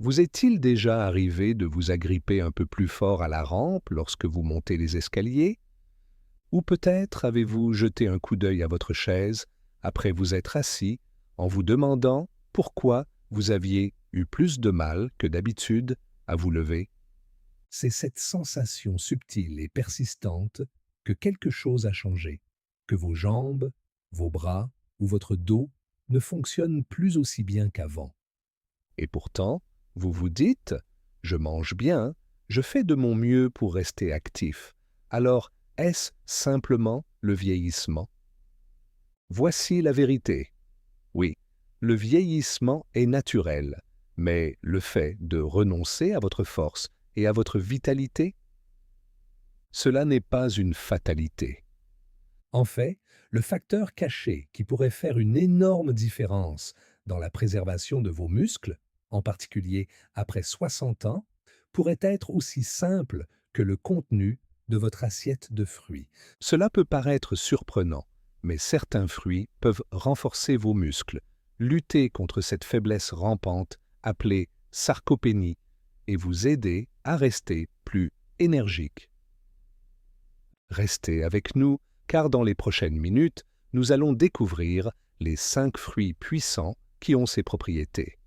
Vous est-il déjà arrivé de vous agripper un peu plus fort à la rampe lorsque vous montez les escaliers? Ou peut-être avez-vous jeté un coup d'œil à votre chaise après vous être assis en vous demandant pourquoi vous aviez eu plus de mal que d'habitude à vous lever? C'est cette sensation subtile et persistante que quelque chose a changé, que vos jambes, vos bras ou votre dos ne fonctionnent plus aussi bien qu'avant. Et pourtant, vous vous dites, je mange bien, je fais de mon mieux pour rester actif. Alors, est-ce simplement le vieillissement? Voici la vérité. Oui, le vieillissement est naturel, mais le fait de renoncer à votre force et à votre vitalité, cela n'est pas une fatalité. En fait, le facteur caché qui pourrait faire une énorme différence dans la préservation de vos muscles, en particulier après 60 ans, pourrait être aussi simple que le contenu de votre assiette de fruits. Cela peut paraître surprenant, mais certains fruits peuvent renforcer vos muscles, lutter contre cette faiblesse rampante appelée sarcopénie et vous aider à rester plus énergique. Restez avec nous, car dans les prochaines minutes, nous allons découvrir les 5 fruits puissants qui ont ces propriétés.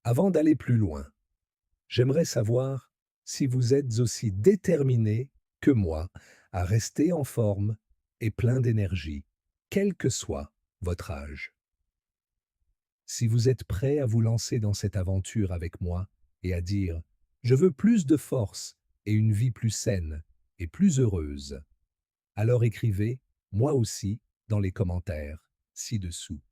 Avant d'aller plus loin, j'aimerais savoir si vous êtes aussi déterminé que moi à rester en forme et plein d'énergie, quel que soit votre âge. Si vous êtes prêt à vous lancer dans cette aventure avec moi et à dire ⁇ Je veux plus de force et une vie plus saine et plus heureuse ⁇ alors écrivez ⁇ Moi aussi ⁇ dans les commentaires ci-dessous.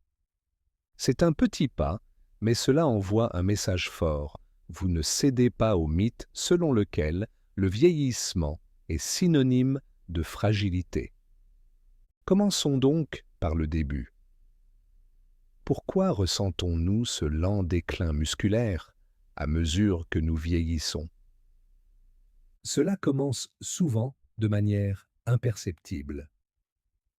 C'est un petit pas, mais cela envoie un message fort. Vous ne cédez pas au mythe selon lequel le vieillissement est synonyme de fragilité. Commençons donc par le début. Pourquoi ressentons-nous ce lent déclin musculaire à mesure que nous vieillissons? Cela commence souvent de manière imperceptible.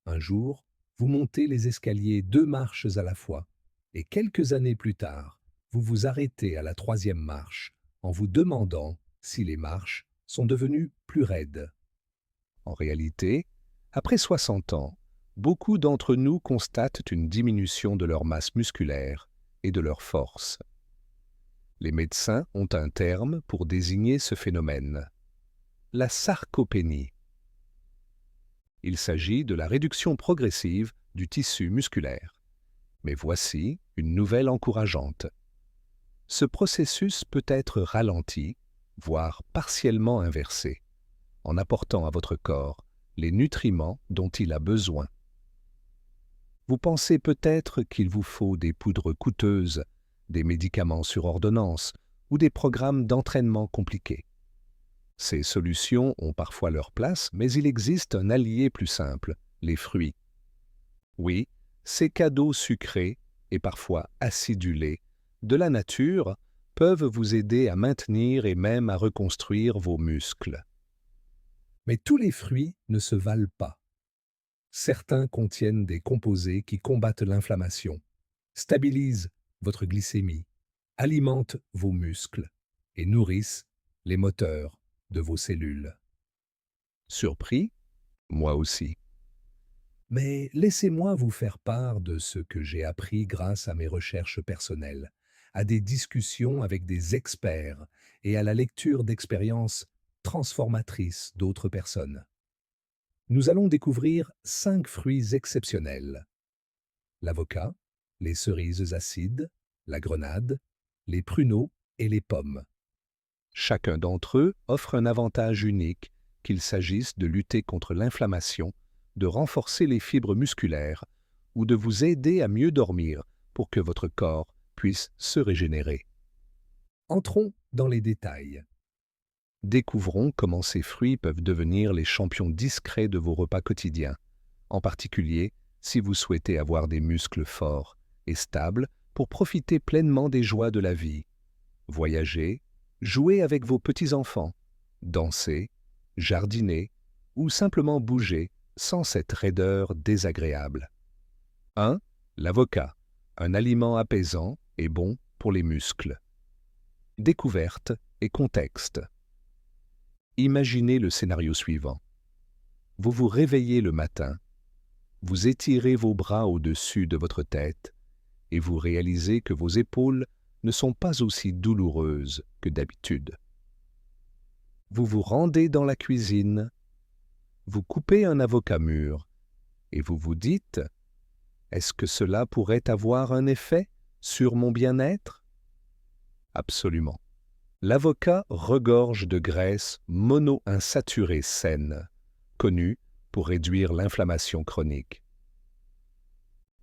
Un jour, vous montez les escaliers 2 marches à la fois, et quelques années plus tard, vous vous arrêtez à la 3e marche en vous demandant si les marches sont devenues plus raides. En réalité, après 60 ans, beaucoup d'entre nous constatent une diminution de leur masse musculaire et de leur force. Les médecins ont un terme pour désigner ce phénomène: la sarcopénie. Il s'agit de la réduction progressive du tissu musculaire. Mais voici une nouvelle encourageante. Ce processus peut être ralenti, voire partiellement inversé, en apportant à votre corps les nutriments dont il a besoin. Vous pensez peut-être qu'il vous faut des poudres coûteuses, des médicaments sur ordonnance ou des programmes d'entraînement compliqués. Ces solutions ont parfois leur place, mais il existe un allié plus simple, les fruits. Oui, ces cadeaux sucrés et parfois acidulés de la nature peuvent vous aider à maintenir et même à reconstruire vos muscles. Mais tous les fruits ne se valent pas. Certains contiennent des composés qui combattent l'inflammation, stabilisent votre glycémie, alimentent vos muscles et nourrissent les moteurs de vos cellules. Surpris? Moi aussi. Mais laissez-moi vous faire part de ce que j'ai appris grâce à mes recherches personnelles, à des discussions avec des experts et à la lecture d'expériences transformatrices d'autres personnes. Nous allons découvrir 5 fruits exceptionnels: l'avocat, les cerises acides, la grenade, les pruneaux et les pommes. Chacun d'entre eux offre un avantage unique, qu'il s'agisse de lutter contre l'inflammation, de renforcer les fibres musculaires ou de vous aider à mieux dormir pour que votre corps puisse se régénérer. Entrons dans les détails. Découvrons comment ces fruits peuvent devenir les champions discrets de vos repas quotidiens, en particulier si vous souhaitez avoir des muscles forts et stables pour profiter pleinement des joies de la vie. Voyager, jouer avec vos petits-enfants, danser, jardiner ou simplement bouger sans cette raideur désagréable. 1. L'avocat, un aliment apaisant et bon pour les muscles. Découverte et contexte. Imaginez le scénario suivant. Vous vous réveillez le matin, vous étirez vos bras au-dessus de votre tête et vous réalisez que vos épaules ne sont pas aussi douloureuses que d'habitude. Vous vous rendez dans la cuisine, vous coupez un avocat mûr et vous vous dites « Est-ce que cela pourrait avoir un effet sur mon bien-être » Absolument. L'avocat regorge de graisse monoinsaturée saine, connue pour réduire l'inflammation chronique.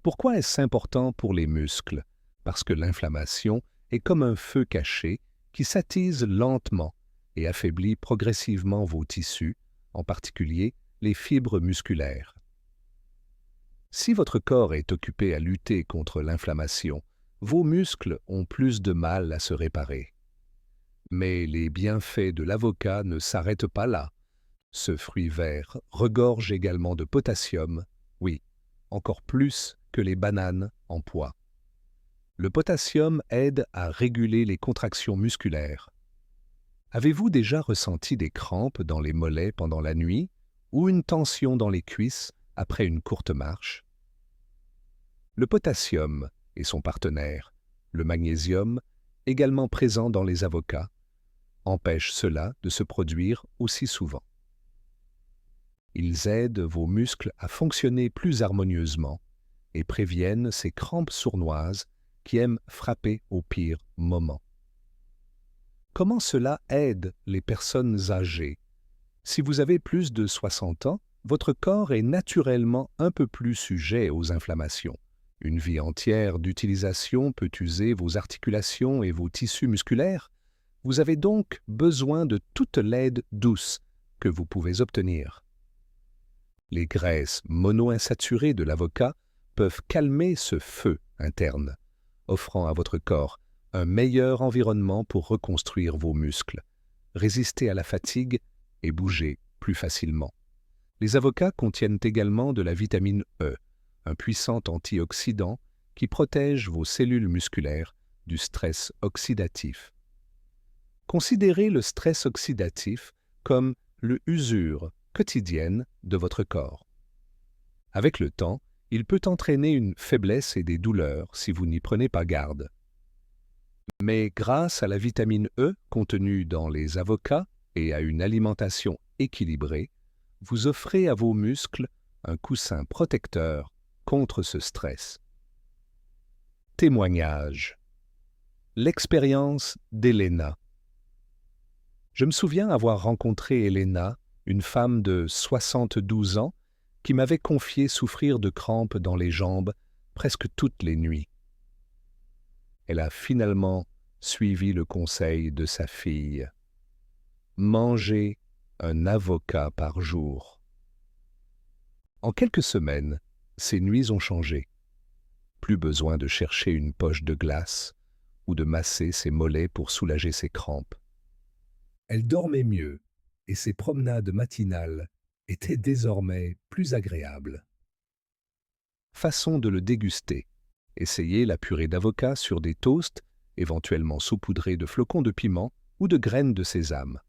Pourquoi est-ce important pour les muscles? Parce que l'inflammation est comme un feu caché qui s'attise lentement et affaiblit progressivement vos tissus, en particulier les fibres musculaires. Si votre corps est occupé à lutter contre l'inflammation, vos muscles ont plus de mal à se réparer. Mais les bienfaits de l'avocat ne s'arrêtent pas là. Ce fruit vert regorge également de potassium, oui, encore plus que les bananes en poids. Le potassium aide à réguler les contractions musculaires. Avez-vous déjà ressenti des crampes dans les mollets pendant la nuit ou une tension dans les cuisses après une courte marche? Le potassium et son partenaire, le magnésium, également présent dans les avocats, empêchent cela de se produire aussi souvent. Ils aident vos muscles à fonctionner plus harmonieusement et préviennent ces crampes sournoises qui aiment frapper au pire moment. Comment cela aide les personnes âgées? Si vous avez plus de 60 ans, votre corps est naturellement un peu plus sujet aux inflammations. Une vie entière d'utilisation peut user vos articulations et vos tissus musculaires. Vous avez donc besoin de toute l'aide douce que vous pouvez obtenir. Les graisses monoinsaturées de l'avocat peuvent calmer ce feu interne, offrant à votre corps un meilleur environnement pour reconstruire vos muscles, résister à la fatigue et bouger plus facilement. Les avocats contiennent également de la vitamine E, un puissant antioxydant qui protège vos cellules musculaires du stress oxydatif. Considérez le stress oxydatif comme l'usure quotidienne de votre corps. Avec le temps, il peut entraîner une faiblesse et des douleurs si vous n'y prenez pas garde. Mais grâce à la vitamine E contenue dans les avocats et à une alimentation équilibrée, vous offrez à vos muscles un coussin protecteur contre ce stress. Témoignage. L'expérience d'Elena. Je me souviens avoir rencontré Elena, une femme de 72 ans, qui m'avait confié souffrir de crampes dans les jambes presque toutes les nuits. Elle a finalement suivi le conseil de sa fille. Manger un avocat par jour. En quelques semaines, ses nuits ont changé. Plus besoin de chercher une poche de glace ou de masser ses mollets pour soulager ses crampes. Elle dormait mieux et ses promenades matinales étaient désormais plus agréables. Façon de le déguster. Essayez la purée d'avocat sur des toasts, éventuellement saupoudrés de flocons de piment ou de graines de sésame.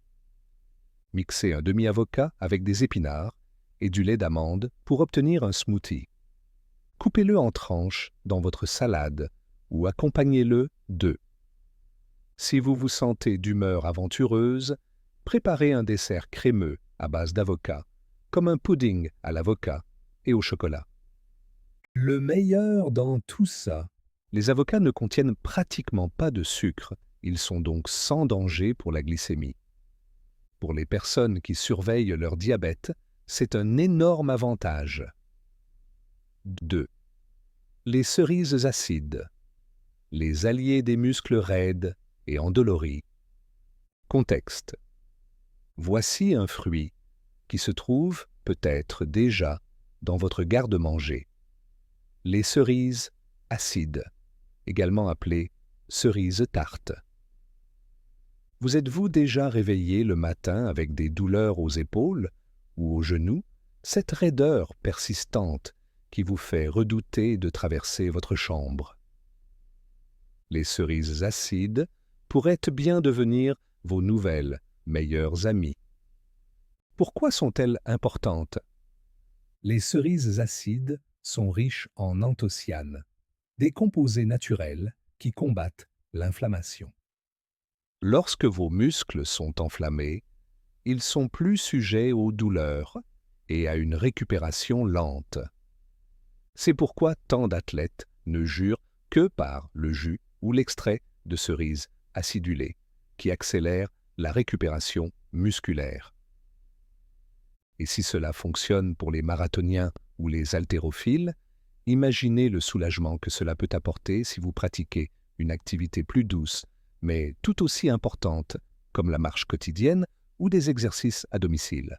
Mixez un demi-avocat avec des épinards et du lait d'amande pour obtenir un smoothie. Coupez-le en tranches dans votre salade ou accompagnez-le d'œufs. Si vous vous sentez d'humeur aventureuse, préparez un dessert crémeux à base d'avocat, comme un pudding à l'avocat et au chocolat. Le meilleur dans tout ça, les avocats ne contiennent pratiquement pas de sucre, ils sont donc sans danger pour la glycémie. Pour les personnes qui surveillent leur diabète, c'est un énorme avantage. 2. Les cerises acides. Les alliés des muscles raides et endoloris. Contexte. Voici un fruit qui se trouve peut-être déjà dans votre garde-manger. Les cerises acides, également appelées cerises tartes. Vous êtes-vous déjà réveillé le matin avec des douleurs aux épaules ou aux genoux, cette raideur persistante qui vous fait redouter de traverser votre chambre? Les cerises acides pourraient bien devenir vos nouvelles, meilleures amies. Pourquoi sont-elles importantes? Les cerises acides sont riches en anthocyanes, des composés naturels qui combattent l'inflammation. Lorsque vos muscles sont enflammés, ils sont plus sujets aux douleurs et à une récupération lente. C'est pourquoi tant d'athlètes ne jurent que par le jus ou l'extrait de cerises acidulées, qui accélère la récupération musculaire. Et si cela fonctionne pour les marathoniens ou les haltérophiles, imaginez le soulagement que cela peut apporter si vous pratiquez une activité plus douce, mais tout aussi importante, comme la marche quotidienne ou des exercices à domicile.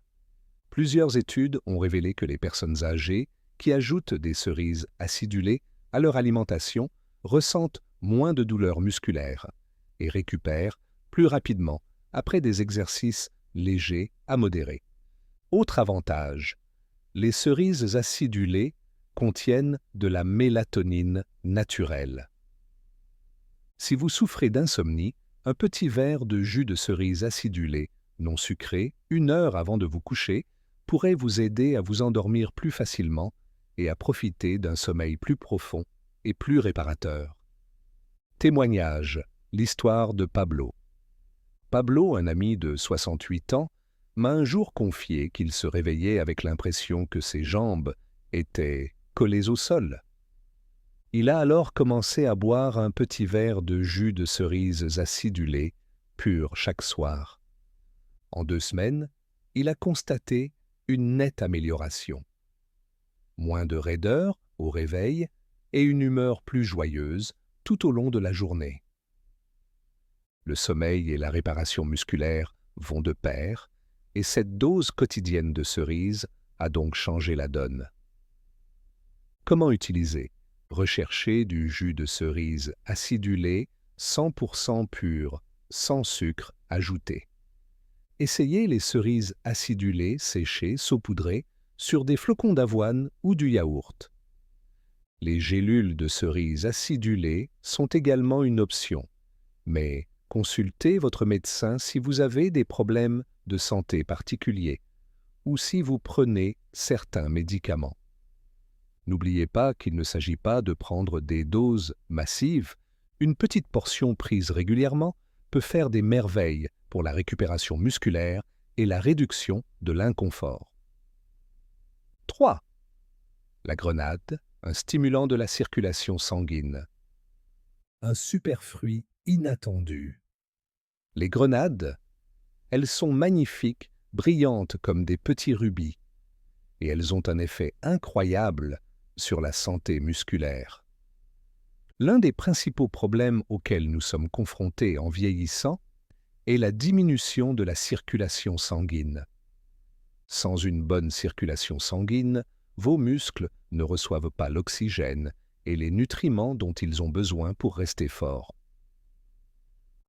Plusieurs études ont révélé que les personnes âgées qui ajoutent des cerises acidulées à leur alimentation ressentent moins de douleurs musculaires et récupèrent plus rapidement après des exercices légers à modérés. Autre avantage, les cerises acidulées contiennent de la mélatonine naturelle. Si vous souffrez d'insomnie, un petit verre de jus de cerise acidulé, non sucré, 1 heure avant de vous coucher, pourrait vous aider à vous endormir plus facilement et à profiter d'un sommeil plus profond et plus réparateur. Témoignage, l'histoire de Pablo. Pablo, un ami de 68 ans, m'a un jour confié qu'il se réveillait avec l'impression que ses jambes étaient collées au sol. Il a alors commencé à boire un petit verre de jus de cerises acidulées, pur chaque soir. En 2 semaines, il a constaté une nette amélioration. Moins de raideur au réveil et une humeur plus joyeuse tout au long de la journée. Le sommeil et la réparation musculaire vont de pair, et cette dose quotidienne de cerises a donc changé la donne. Comment utiliser? Recherchez du jus de cerise acidulé, 100% pur, sans sucre ajouté. Essayez les cerises acidulées séchées, saupoudrées, sur des flocons d'avoine ou du yaourt. Les gélules de cerises acidulées sont également une option, mais consultez votre médecin si vous avez des problèmes de santé particuliers ou si vous prenez certains médicaments. N'oubliez pas qu'il ne s'agit pas de prendre des doses massives. Une petite portion prise régulièrement peut faire des merveilles pour la récupération musculaire et la réduction de l'inconfort. 3. La grenade, un stimulant de la circulation sanguine. Un super fruit inattendu. Les grenades, elles sont magnifiques, brillantes comme des petits rubis, et elles ont un effet incroyable sur la santé musculaire. L'un des principaux problèmes auxquels nous sommes confrontés en vieillissant est la diminution de la circulation sanguine. Sans une bonne circulation sanguine, vos muscles ne reçoivent pas l'oxygène et les nutriments dont ils ont besoin pour rester forts.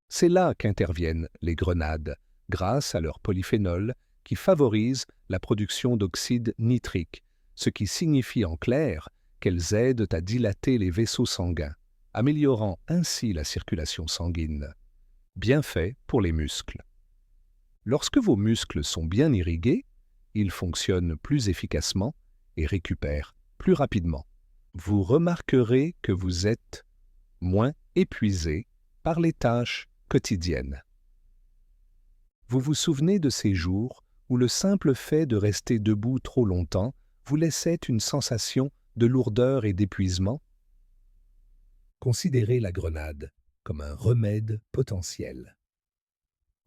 C'est là qu'interviennent les grenades, grâce à leur polyphénol qui favorise la production d'oxyde nitrique, ce qui signifie en clair qu'elles aident à dilater les vaisseaux sanguins, améliorant ainsi la circulation sanguine. Bienfait pour les muscles. Lorsque vos muscles sont bien irrigués, ils fonctionnent plus efficacement et récupèrent plus rapidement. Vous remarquerez que vous êtes moins épuisé par les tâches quotidiennes. Vous vous souvenez de ces jours où le simple fait de rester debout trop longtemps vous laissait une sensation de lourdeur et d'épuisement? Considérez la grenade comme un remède potentiel.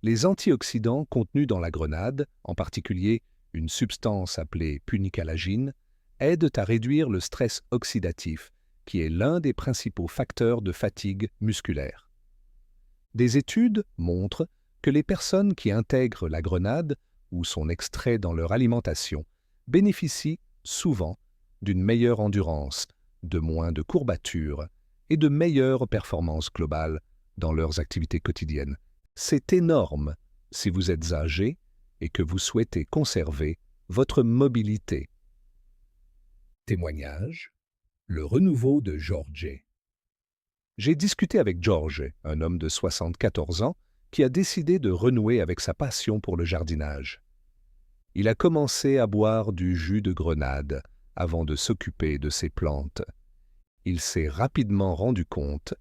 Les antioxydants contenus dans la grenade, en particulier une substance appelée punicalagine, aident à réduire le stress oxydatif, qui est l'un des principaux facteurs de fatigue musculaire. Des études montrent que les personnes qui intègrent la grenade ou son extrait dans leur alimentation bénéficient souvent d'une meilleure endurance, de moins de courbatures et de meilleures performances globales dans leurs activités quotidiennes. C'est énorme si vous êtes âgé et que vous souhaitez conserver votre mobilité. Témoignage, le renouveau de Jorge. J'ai discuté avec George, un homme de 74 ans, qui a décidé de renouer avec sa passion pour le jardinage. Il a commencé à boire du jus de grenade avant de s'occuper de ses plantes. Il s'est rapidement rendu compte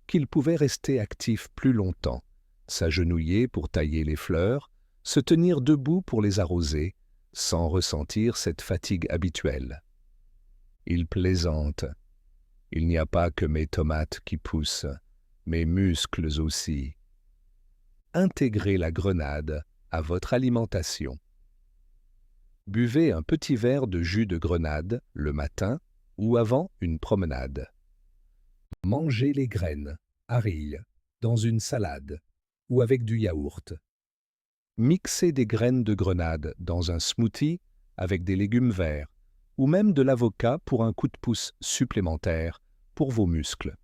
qu'il pouvait rester actif plus longtemps, s'agenouiller pour tailler les fleurs, se tenir debout pour les arroser, sans ressentir cette fatigue habituelle. Il plaisante. Il n'y a pas que mes tomates qui poussent, mes muscles aussi. Intégrez la grenade à votre alimentation. Buvez un petit verre de jus de grenade le matin ou avant une promenade. Mangez les graines, arilles, dans une salade ou avec du yaourt. Mixez des graines de grenade dans un smoothie avec des légumes verts ou même de l'avocat pour un coup de pouce supplémentaire pour vos muscles.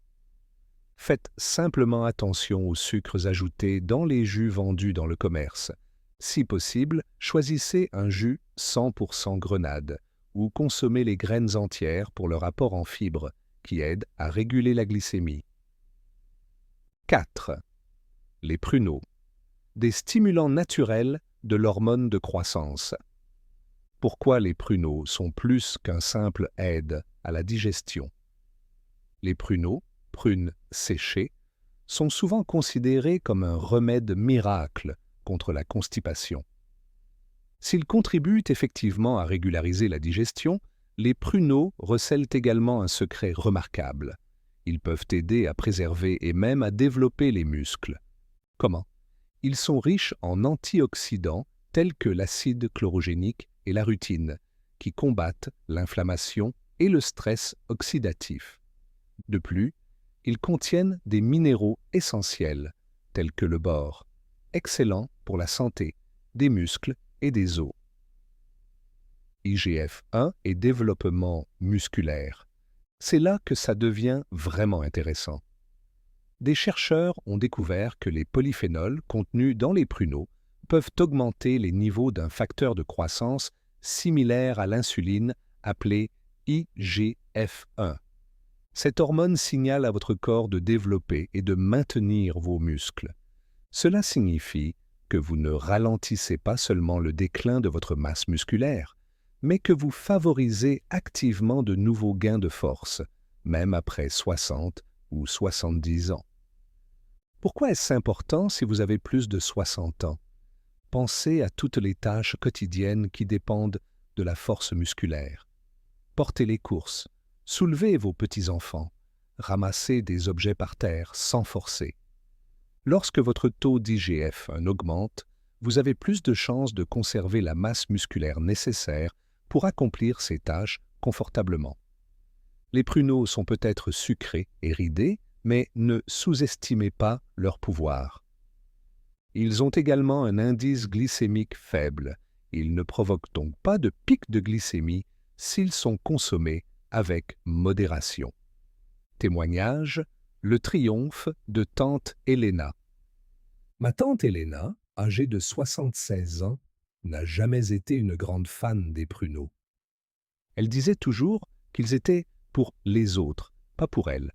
Faites simplement attention aux sucres ajoutés dans les jus vendus dans le commerce. Si possible, choisissez un jus 100% grenade ou consommez les graines entières pour leur apport en fibres qui aident à réguler la glycémie. 4. Les pruneaux. Des stimulants naturels de l'hormone de croissance. Pourquoi les pruneaux sont plus qu'un simple aide à la digestion? Les pruneaux, prunes séchées, sont souvent considérés comme un remède miracle contre la constipation. S'ils contribuent effectivement à régulariser la digestion, les pruneaux recèlent également un secret remarquable. Ils peuvent aider à préserver et même à développer les muscles. Comment? Ils sont riches en antioxydants tels que l'acide chlorogénique et la rutine, qui combattent l'inflammation et le stress oxydatif. De plus, ils contiennent des minéraux essentiels, tels que le bore, excellent pour la santé des muscles et des os. IGF-1 et développement musculaire. C'est là que ça devient vraiment intéressant. Des chercheurs ont découvert que les polyphénols contenus dans les pruneaux peuvent augmenter les niveaux d'un facteur de croissance similaire à l'insuline appelé IGF-1. Cette hormone signale à votre corps de développer et de maintenir vos muscles. Cela signifie que vous ne ralentissez pas seulement le déclin de votre masse musculaire, mais que vous favorisez activement de nouveaux gains de force, même après 60 ou 70 ans. Pourquoi est-ce important si vous avez plus de 60 ans? Pensez à toutes les tâches quotidiennes qui dépendent de la force musculaire. Portez les courses, soulevez vos petits-enfants, ramassez des objets par terre sans forcer. Lorsque votre taux d'IGF-1 augmente, vous avez plus de chances de conserver la masse musculaire nécessaire pour accomplir ces tâches confortablement. Les pruneaux sont peut-être sucrés et ridés, mais ne sous-estimez pas leur pouvoir. Ils ont également un indice glycémique faible. Ils ne provoquent donc pas de pic de glycémie s'ils sont consommés avec modération. Témoignage: le triomphe de tante Helena. Ma tante Helena, âgée de 76 ans, n'a jamais été une grande fan des pruneaux. Elle disait toujours qu'ils étaient pour les autres, pas pour elle.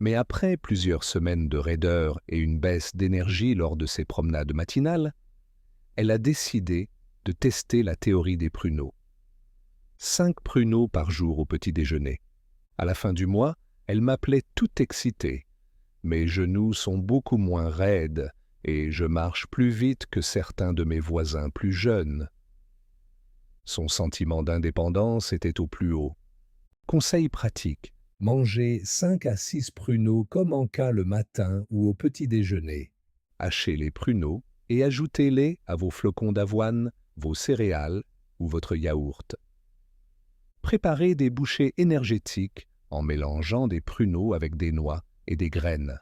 Mais après plusieurs semaines de raideur et une baisse d'énergie lors de ses promenades matinales, elle a décidé de tester la théorie des pruneaux. 5 pruneaux par jour au petit déjeuner. À la fin du mois, elle m'appelait tout excitée. Mes genoux sont beaucoup moins raides et je marche plus vite que certains de mes voisins plus jeunes. Son sentiment d'indépendance était au plus haut. Conseil pratique: mangez 5 à 6 pruneaux comme en cas le matin ou au petit déjeuner. Hachez les pruneaux et ajoutez-les à vos flocons d'avoine, vos céréales ou votre yaourt. Préparez des bouchées énergétiques en mélangeant des pruneaux avec des noix et des graines.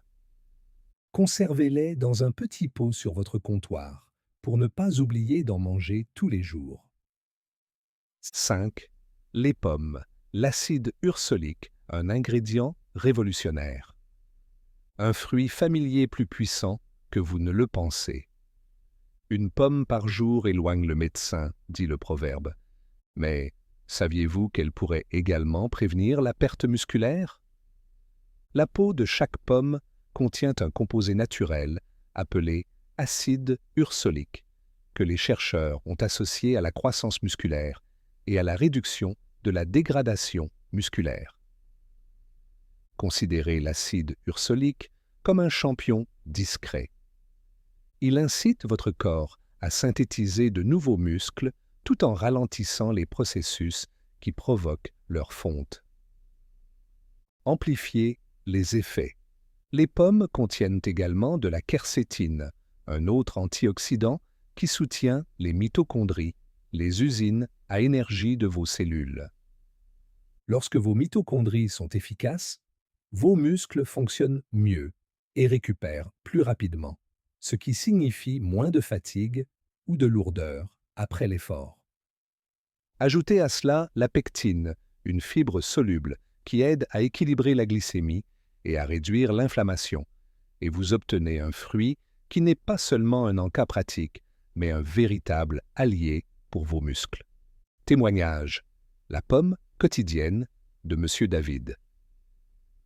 Conservez-les dans un petit pot sur votre comptoir pour ne pas oublier d'en manger tous les jours. 5. Les pommes. L'acide ursolique, un ingrédient révolutionnaire. Un fruit familier plus puissant que vous ne le pensez. Une pomme par jour éloigne le médecin, dit le proverbe. Mais saviez-vous qu'elle pourrait également prévenir la perte musculaire? La peau de chaque pomme contient un composé naturel appelé acide ursolique, que les chercheurs ont associé à la croissance musculaire et à la réduction de la dégradation musculaire. Considérez l'acide ursolique comme un champion discret. Il incite votre corps à synthétiser de nouveaux muscles tout en ralentissant les processus qui provoquent leur fonte. Amplifiez les effets. Les pommes contiennent également de la quercétine, un autre antioxydant qui soutient les mitochondries, les usines à énergie de vos cellules. Lorsque vos mitochondries sont efficaces, vos muscles fonctionnent mieux et récupèrent plus rapidement, ce qui signifie moins de fatigue ou de lourdeur après l'effort. Ajoutez à cela la pectine, une fibre soluble qui aide à équilibrer la glycémie et à réduire l'inflammation, et vous obtenez un fruit qui n'est pas seulement un encas pratique, mais un véritable allié pour vos muscles. Témoignage. La pomme quotidienne de Monsieur David.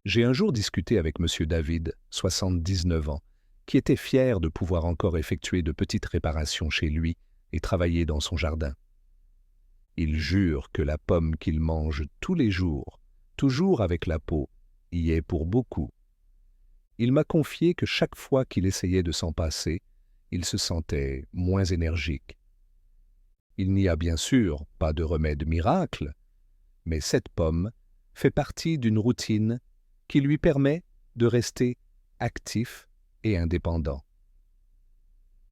J'ai un jour discuté avec Monsieur David, 79 ans, qui était fier de pouvoir encore effectuer de petites réparations chez lui et travailler dans son jardin. Il jure que la pomme qu'il mange tous les jours, toujours avec la peau, y est pour beaucoup. Il m'a confié que chaque fois qu'il essayait de s'en passer, il se sentait moins énergique. Il n'y a bien sûr pas de remède miracle, mais cette pomme fait partie d'une routine qui lui permet de rester actif et indépendant.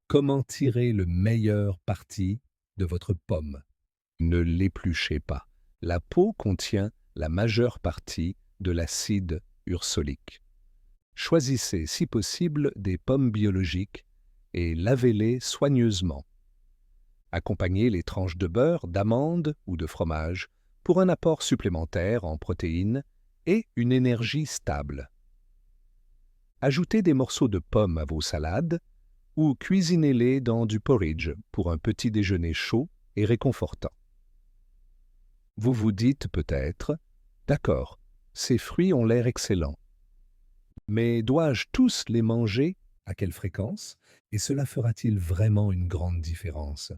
Comment tirer le meilleur parti de votre pomme? Ne l'épluchez pas. La peau contient la majeure partie de l'acide ursolique. Choisissez si possible des pommes biologiques et lavez-les soigneusement. Accompagnez les tranches de beurre, d'amande ou de fromage pour un apport supplémentaire en protéines et une énergie stable. Ajoutez des morceaux de pommes à vos salades ou cuisinez-les dans du porridge pour un petit déjeuner chaud et réconfortant. Vous vous dites peut-être « D'accord, ces fruits ont l'air excellents. Mais dois-je tous les manger? À quelle fréquence? Et cela fera-t-il vraiment une grande différence ?»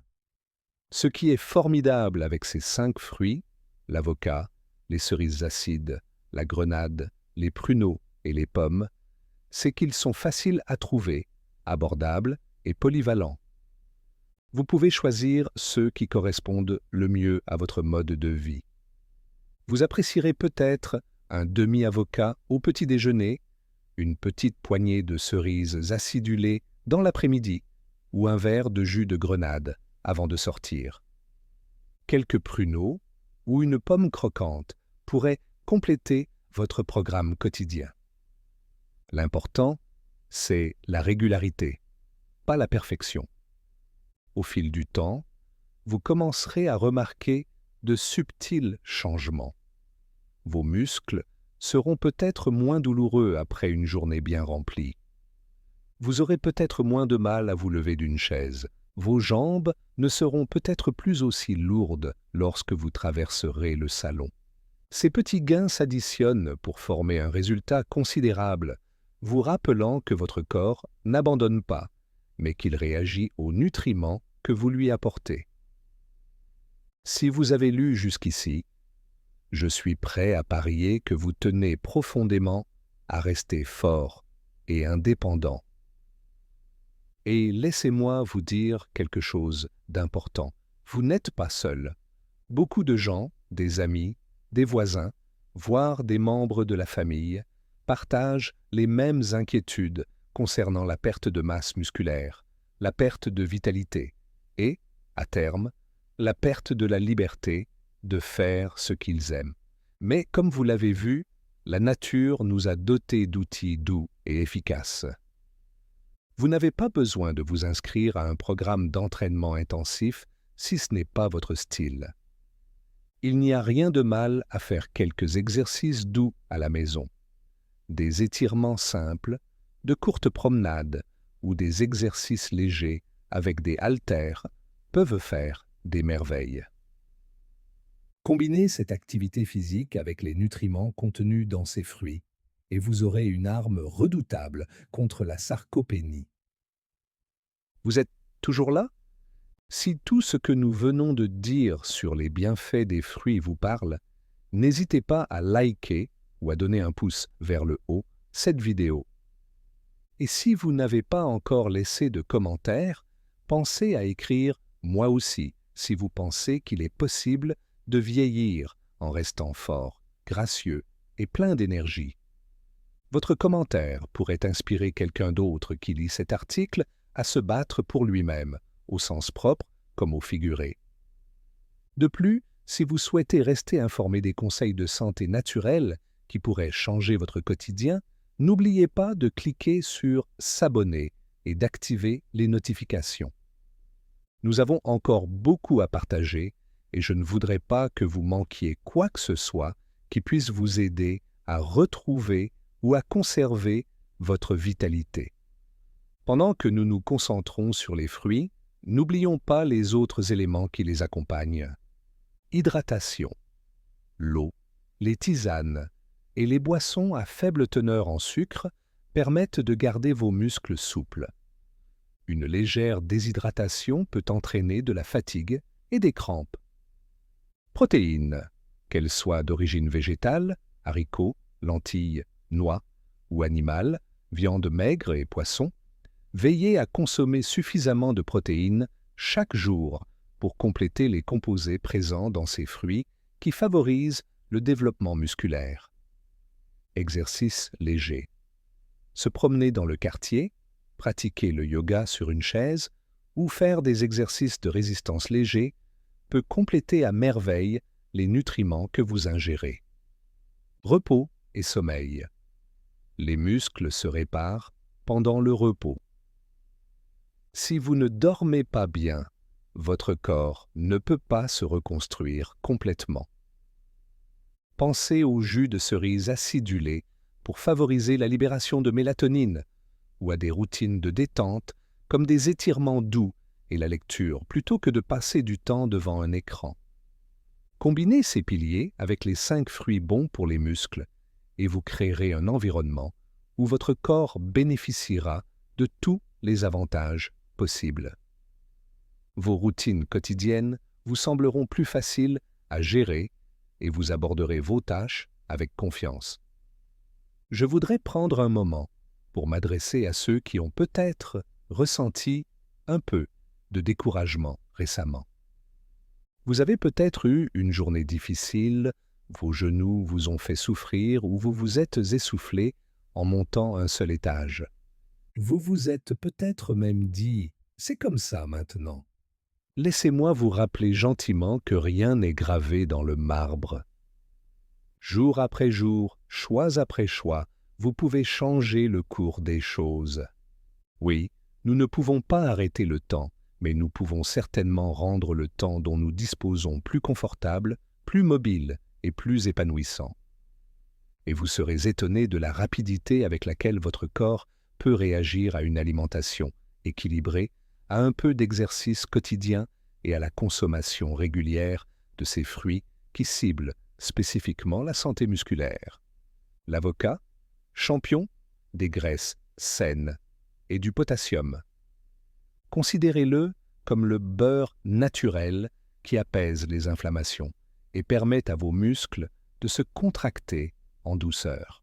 Ce qui est formidable avec ces 5 fruits, l'avocat, les cerises acides, la grenade, les pruneaux et les pommes, c'est qu'ils sont faciles à trouver, abordables et polyvalents. Vous pouvez choisir ceux qui correspondent le mieux à votre mode de vie. Vous apprécierez peut-être un demi-avocat au petit déjeuner, une petite poignée de cerises acidulées dans l'après-midi ou un verre de jus de grenade avant de sortir. Quelques pruneaux ou une pomme croquante pourraient compléter votre programme quotidien. L'important, c'est la régularité, pas la perfection. Au fil du temps, vous commencerez à remarquer de subtils changements. Vos muscles seront peut-être moins douloureux après une journée bien remplie. Vous aurez peut-être moins de mal à vous lever d'une chaise. Vos jambes ne seront peut-être plus aussi lourdes lorsque vous traverserez le salon. Ces petits gains s'additionnent pour former un résultat considérable, vous rappelant que votre corps n'abandonne pas, mais qu'il réagit aux nutriments que vous lui apportez. Si vous avez lu jusqu'ici, je suis prêt à parier que vous tenez profondément à rester fort et indépendant. Et laissez-moi vous dire quelque chose d'important. Vous n'êtes pas seul. Beaucoup de gens, des amis, des voisins, voire des membres de la famille, partagent les mêmes inquiétudes concernant la perte de masse musculaire, la perte de vitalité et, à terme, la perte de la liberté de faire ce qu'ils aiment. Mais comme vous l'avez vu, la nature nous a dotés d'outils doux et efficaces. Vous n'avez pas besoin de vous inscrire à un programme d'entraînement intensif si ce n'est pas votre style. Il n'y a rien de mal à faire quelques exercices doux à la maison. Des étirements simples, de courtes promenades ou des exercices légers avec des haltères peuvent faire des merveilles. Combinez cette activité physique avec les nutriments contenus dans ces fruits et vous aurez une arme redoutable contre la sarcopénie. Vous êtes toujours là? Si tout ce que nous venons de dire sur les bienfaits des fruits vous parle, n'hésitez pas à liker ou à donner un pouce vers le haut cette vidéo. Et si vous n'avez pas encore laissé de commentaires, pensez à écrire « Moi aussi » si vous pensez qu'il est possible de vieillir en restant fort, gracieux et plein d'énergie. Votre commentaire pourrait inspirer quelqu'un d'autre qui lit cet article à se battre pour lui-même, au sens propre comme au figuré. De plus, si vous souhaitez rester informé des conseils de santé naturelle qui pourraient changer votre quotidien, n'oubliez pas de cliquer sur « S'abonner » et d'activer les notifications. Nous avons encore beaucoup à partager et je ne voudrais pas que vous manquiez quoi que ce soit qui puisse vous aider à retrouver ou à conserver votre vitalité. Pendant que nous nous concentrons sur les fruits, n'oublions pas les autres éléments qui les accompagnent. Hydratation, l'eau, les tisanes et les boissons à faible teneur en sucre permettent de garder vos muscles souples. Une légère déshydratation peut entraîner de la fatigue et des crampes. Protéines, qu'elles soient d'origine végétale, haricots, lentilles, noix ou animales, viande maigre et poissons, veillez à consommer suffisamment de protéines chaque jour pour compléter les composés présents dans ces fruits qui favorisent le développement musculaire. Exercice léger. Se promener dans le quartier, pratiquer le yoga sur une chaise ou faire des exercices de résistance légers peut compléter à merveille les nutriments que vous ingérez. Repos et sommeil. Les muscles se réparent pendant le repos. Si vous ne dormez pas bien, votre corps ne peut pas se reconstruire complètement. Pensez au jus de cerise acidulé pour favoriser la libération de mélatonine ou à des routines de détente comme des étirements doux et la lecture plutôt que de passer du temps devant un écran. Combinez ces piliers avec les 5 fruits bons pour les muscles et vous créerez un environnement où votre corps bénéficiera de tous les avantages possibles. Vos routines quotidiennes vous sembleront plus faciles à gérer et vous aborderez vos tâches avec confiance. Je voudrais prendre un moment pour m'adresser à ceux qui ont peut-être ressenti un peu de découragement récemment. Vous avez peut-être eu une journée difficile, vos genoux vous ont fait souffrir ou vous vous êtes essoufflé en montant un seul étage. Vous vous êtes peut-être même dit « c'est comme ça maintenant ». Laissez-moi vous rappeler gentiment que rien n'est gravé dans le marbre. Jour après jour, choix après choix, vous pouvez changer le cours des choses. Oui, nous ne pouvons pas arrêter le temps, mais nous pouvons certainement rendre le temps dont nous disposons plus confortable, plus mobile et plus épanouissant. Et vous serez étonné de la rapidité avec laquelle votre corps peut réagir à une alimentation équilibrée, à un peu d'exercice quotidien et à la consommation régulière de ces fruits qui ciblent spécifiquement la santé musculaire. L'avocat, champion des graisses saines et du potassium. Considérez-le comme le beurre naturel qui apaise les inflammations et permet à vos muscles de se contracter en douceur.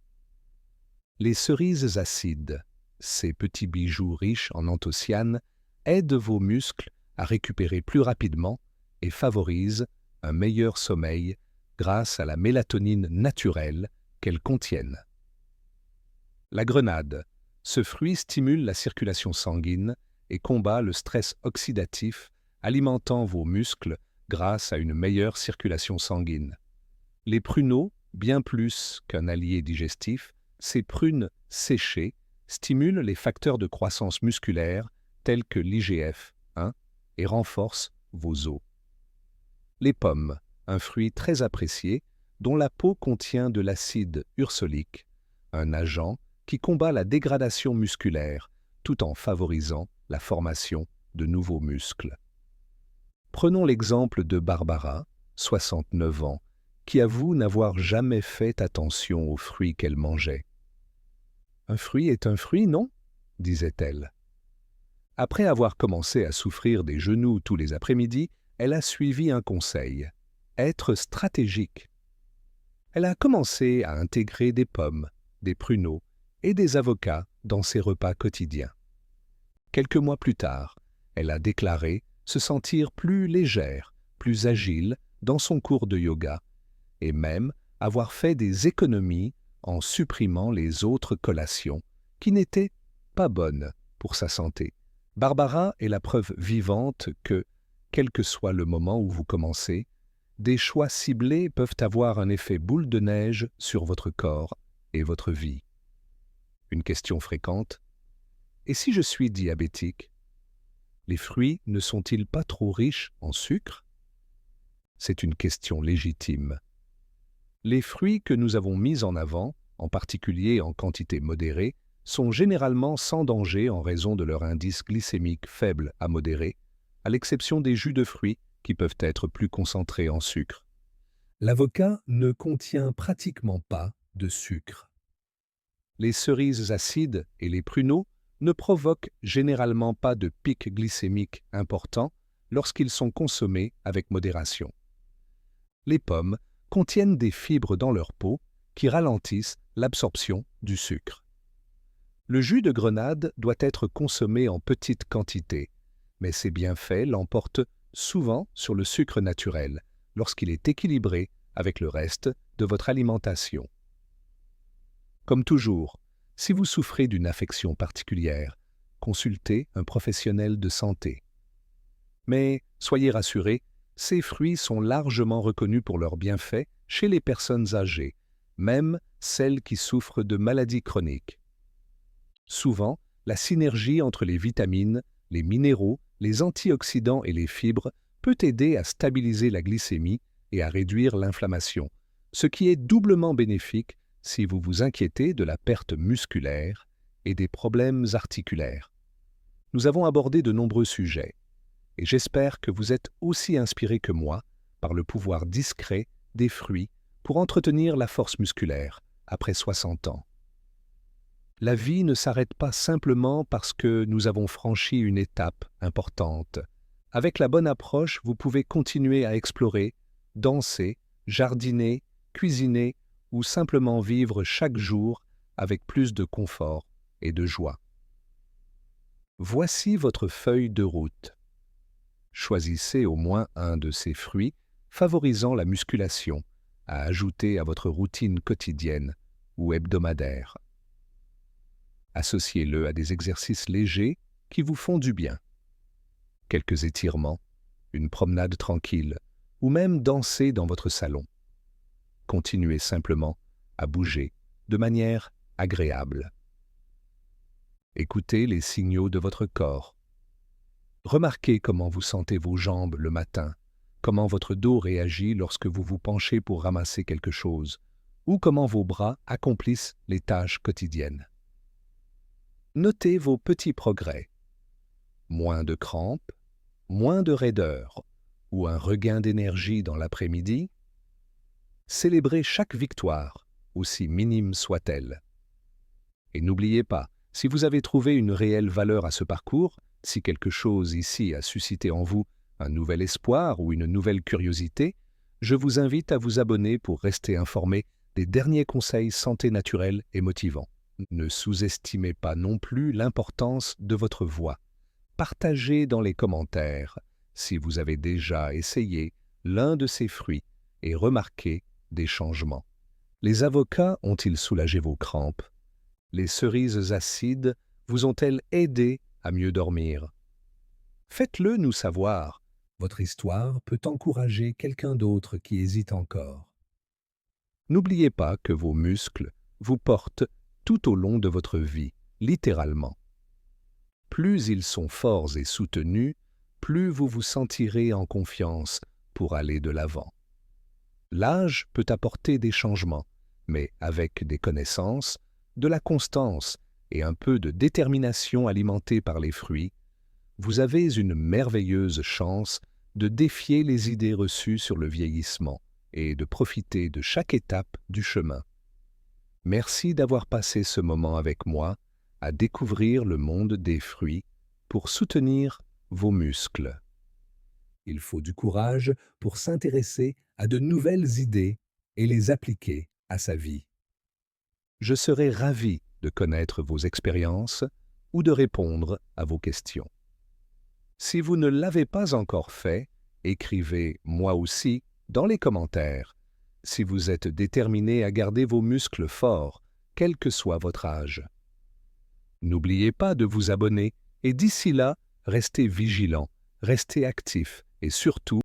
Les cerises acides, ces petits bijoux riches en anthocyanes, aident vos muscles à récupérer plus rapidement et favorisent un meilleur sommeil grâce à la mélatonine naturelle qu'elles contiennent. La grenade, ce fruit stimule la circulation sanguine et combat le stress oxydatif, alimentant vos muscles grâce à une meilleure circulation sanguine. Les pruneaux, bien plus qu'un allié digestif, ces prunes séchées stimulent les facteurs de croissance musculaire tels que l'IGF-1 et renforcent vos os. Les pommes, un fruit très apprécié dont la peau contient de l'acide ursolique, un agent qui combat la dégradation musculaire tout en favorisant la formation de nouveaux muscles. Prenons l'exemple de Barbara, 69 ans, qui avoue n'avoir jamais fait attention aux fruits qu'elle mangeait. Un fruit est un fruit, non? Disait-elle. Après avoir commencé à souffrir des genoux tous les après-midi, elle a suivi un conseil: être stratégique. Elle a commencé à intégrer des pommes, des pruneaux et des avocats dans ses repas quotidiens. Quelques mois plus tard, elle a déclaré se sentir plus légère, plus agile dans son cours de yoga et même avoir fait des économies en supprimant les autres collations qui n'étaient pas bonnes pour sa santé. Barbara est la preuve vivante que, quel que soit le moment où vous commencez, des choix ciblés peuvent avoir un effet boule de neige sur votre corps et votre vie. Une question fréquente: et si je suis diabétique? Les fruits ne sont-ils pas trop riches en sucre? C'est une question légitime. Les fruits que nous avons mis en avant, en particulier en quantité modérée, sont généralement sans danger en raison de leur indice glycémique faible à modéré, à l'exception des jus de fruits qui peuvent être plus concentrés en sucre. L'avocat ne contient pratiquement pas de sucre. Les cerises acides et les pruneaux ne provoquent généralement pas de pic glycémique important lorsqu'ils sont consommés avec modération. Les pommes contiennent des fibres dans leur peau qui ralentissent l'absorption du sucre. Le jus de grenade doit être consommé en petite quantité, mais ses bienfaits l'emportent souvent sur le sucre naturel lorsqu'il est équilibré avec le reste de votre alimentation. Comme toujours, si vous souffrez d'une affection particulière, consultez un professionnel de santé. Mais soyez rassurés, ces fruits sont largement reconnus pour leurs bienfaits chez les personnes âgées, même celles qui souffrent de maladies chroniques. Souvent, la synergie entre les vitamines, les minéraux, les antioxydants et les fibres peut aider à stabiliser la glycémie et à réduire l'inflammation, ce qui est doublement bénéfique si vous vous inquiétez de la perte musculaire et des problèmes articulaires. Nous avons abordé de nombreux sujets, et j'espère que vous êtes aussi inspiré que moi par le pouvoir discret des fruits pour entretenir la force musculaire après 60 ans. La vie ne s'arrête pas simplement parce que nous avons franchi une étape importante. Avec la bonne approche, vous pouvez continuer à explorer, danser, jardiner, cuisiner ou simplement vivre chaque jour avec plus de confort et de joie. Voici votre feuille de route. Choisissez au moins un de ces fruits favorisant la musculation à ajouter à votre routine quotidienne ou hebdomadaire. Associez-le à des exercices légers qui vous font du bien. Quelques étirements, une promenade tranquille ou même danser dans votre salon. Continuez simplement à bouger de manière agréable. Écoutez les signaux de votre corps. Remarquez comment vous sentez vos jambes le matin, comment votre dos réagit lorsque vous vous penchez pour ramasser quelque chose, ou comment vos bras accomplissent les tâches quotidiennes. Notez vos petits progrès. Moins de crampes, moins de raideur, ou un regain d'énergie dans l'après-midi. Célébrez chaque victoire, aussi minime soit-elle. Et n'oubliez pas, si vous avez trouvé une réelle valeur à ce parcours, si quelque chose ici a suscité en vous un nouvel espoir ou une nouvelle curiosité, je vous invite à vous abonner pour rester informé des derniers conseils santé naturelle et motivants. Ne sous-estimez pas non plus l'importance de votre voix. Partagez dans les commentaires si vous avez déjà essayé l'un de ces fruits et remarqué des changements. Les avocats ont-ils soulagé vos crampes? Les cerises acides vous ont-elles aidé à mieux dormir? Faites-le nous savoir. Votre histoire peut encourager quelqu'un d'autre qui hésite encore. N'oubliez pas que vos muscles vous portent tout au long de votre vie, littéralement. Plus ils sont forts et soutenus, plus vous vous sentirez en confiance pour aller de l'avant. L'âge peut apporter des changements, mais avec des connaissances, de la constance et un peu de détermination alimentée par les fruits, vous avez une merveilleuse chance de défier les idées reçues sur le vieillissement et de profiter de chaque étape du chemin. Merci d'avoir passé ce moment avec moi à découvrir le monde des fruits pour soutenir vos muscles. Il faut du courage pour s'intéresser à de nouvelles idées et les appliquer à sa vie. Je serai ravi de connaître vos expériences ou de répondre à vos questions. Si vous ne l'avez pas encore fait, écrivez « moi aussi » dans les commentaires. Si vous êtes déterminé à garder vos muscles forts, quel que soit votre âge. N'oubliez pas de vous abonner et d'ici là, restez vigilant, restez actif et surtout,